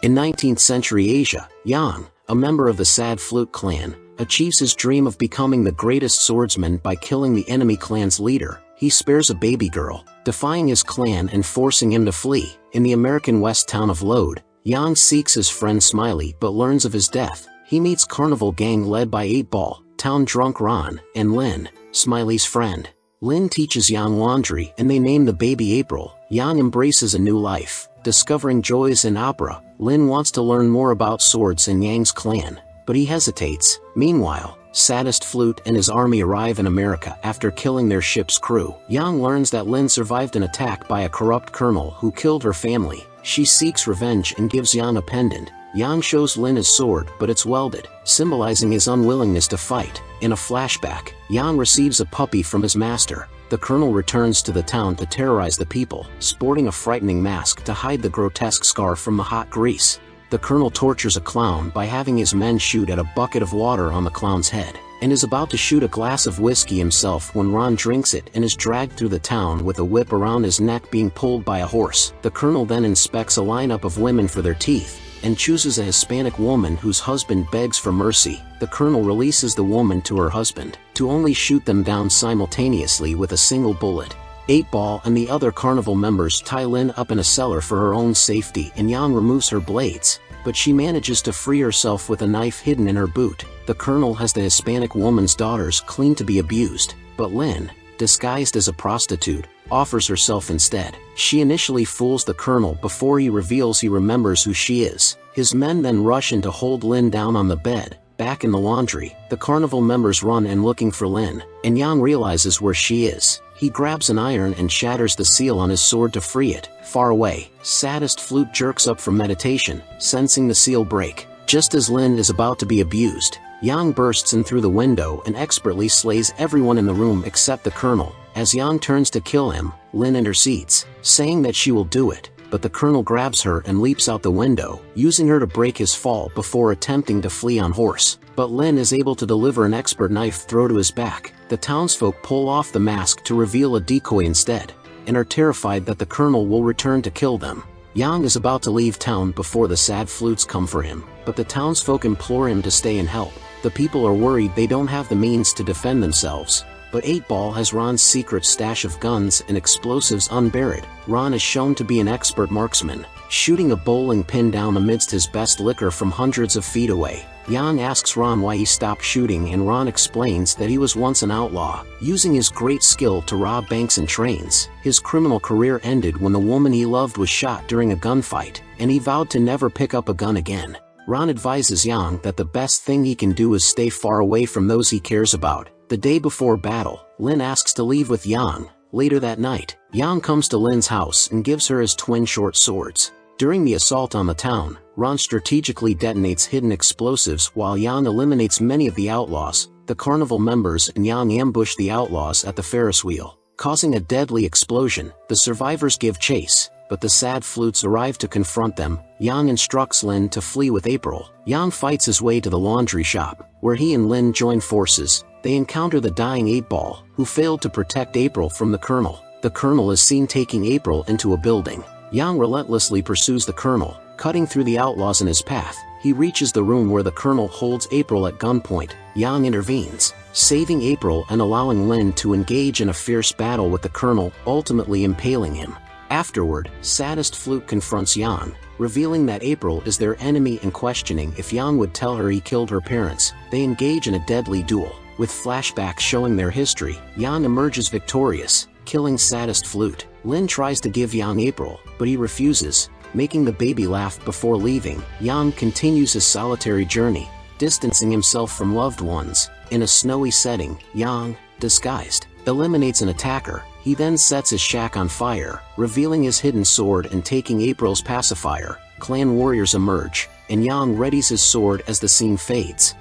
In 19th century Asia, Yang, a member of the Sad Flute clan, achieves his dream of becoming the greatest swordsman by killing the enemy clan's leader. He spares a baby girl, defying his clan and forcing him to flee. In the American West town of Lode, Yang seeks his friend Smiley but learns of his death. He meets carnival gang led by 8-Ball, town drunk Ron, and Lynne, Smiley's friend. Lynne teaches Yang laundry and they name the baby April. Yang embraces a new life, discovering joys in opera. Lynne wants to learn more about swords in Yang's clan, but he hesitates. Meanwhile, Saddest Flute and his army arrive in America after killing their ship's crew. Yang learns that Lynne survived an attack by a corrupt colonel who killed her family. She seeks revenge and gives Yang a pendant. Yang shows Lynne his sword, but it's welded, symbolizing his unwillingness to fight. In a flashback, Yang receives a puppy from his master. The colonel returns to the town to terrorize the people, sporting a frightening mask to hide the grotesque scar from the hot grease. The colonel tortures a clown by having his men shoot at a bucket of water on the clown's head, and is about to shoot a glass of whiskey himself when Ron drinks it and is dragged through the town with a whip around his neck being pulled by a horse. The colonel then inspects a lineup of women for their teeth, and chooses a Hispanic woman whose husband begs for mercy. The colonel releases the woman to her husband, to only shoot them down simultaneously with a single bullet. 8-Ball and the other carnival members tie Lynne up in a cellar for her own safety and Yang removes her blades, but she manages to free herself with a knife hidden in her boot. The colonel has the Hispanic woman's daughters clean to be abused, but Lynne, disguised as a prostitute, offers herself instead. She initially fools the colonel before he reveals he remembers who she is. His men then rush in to hold Lynne down on the bed. Back in the laundry, the carnival members run and looking for Lynne, and Yang realizes where she is. He grabs an iron and shatters the seal on his sword to free it. Far away, Saddest Flute jerks up from meditation, sensing the seal break. Just as Lynne is about to be abused, Yang bursts in through the window and expertly slays everyone in the room except the colonel. As Yang turns to kill him, Lynne intercedes, saying that she will do it, but the colonel grabs her and leaps out the window, using her to break his fall before attempting to flee on horse. But Lynne is able to deliver an expert knife throw to his back. The townsfolk pull off the mask to reveal a decoy instead, and are terrified that the colonel will return to kill them. Yang is about to leave town before the Sad Flutes come for him, but the townsfolk implore him to stay and help. The people are worried they don't have the means to defend themselves, but 8-Ball has Ron's secret stash of guns and explosives unburied. Ron is shown to be an expert marksman, shooting a bowling pin down amidst his best liquor from hundreds of feet away. Yang asks Ron why he stopped shooting and Ron explains that he was once an outlaw, using his great skill to rob banks and trains. His criminal career ended when the woman he loved was shot during a gunfight, and he vowed to never pick up a gun again. Ron advises Yang that the best thing he can do is stay far away from those he cares about. The day before battle, Lynne asks to leave with Yang. Later that night, Yang comes to Lynne's house and gives her his twin short swords. During the assault on the town, Ron strategically detonates hidden explosives while Yang eliminates many of the outlaws. The carnival members and Yang ambush the outlaws at the Ferris wheel, causing a deadly explosion. The survivors give chase, but the Sad Flutes arrive to confront them. Yang instructs Lynne to flee with April. Yang fights his way to the laundry shop, where he and Lynne join forces. They encounter the dying 8-Ball, who failed to protect April from the colonel. The colonel is seen taking April into a building. Yang relentlessly pursues the colonel, cutting through the outlaws in his path. He reaches the room where the colonel holds April at gunpoint. Yang intervenes, saving April and allowing Lynne to engage in a fierce battle with the colonel, ultimately impaling him. Afterward, Saddest Flute confronts Yang, revealing that April is their enemy and questioning if Yang would tell her he killed her parents. They engage in a deadly duel, with flashbacks showing their history. Yang emerges victorious, killing Saddest Flute. Lynne tries to give Yang April, but he refuses, making the baby laugh before leaving. Yang continues his solitary journey, distancing himself from loved ones. In a snowy setting, Yang, disguised, eliminates an attacker. He then sets his shack on fire, revealing his hidden sword and taking April's pacifier. Clan warriors emerge, and Yang readies his sword as the scene fades.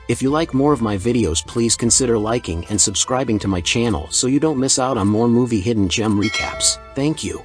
If you like more of my videos, please consider liking and subscribing to my channel so you don't miss out on more movie hidden gem recaps. Thank you.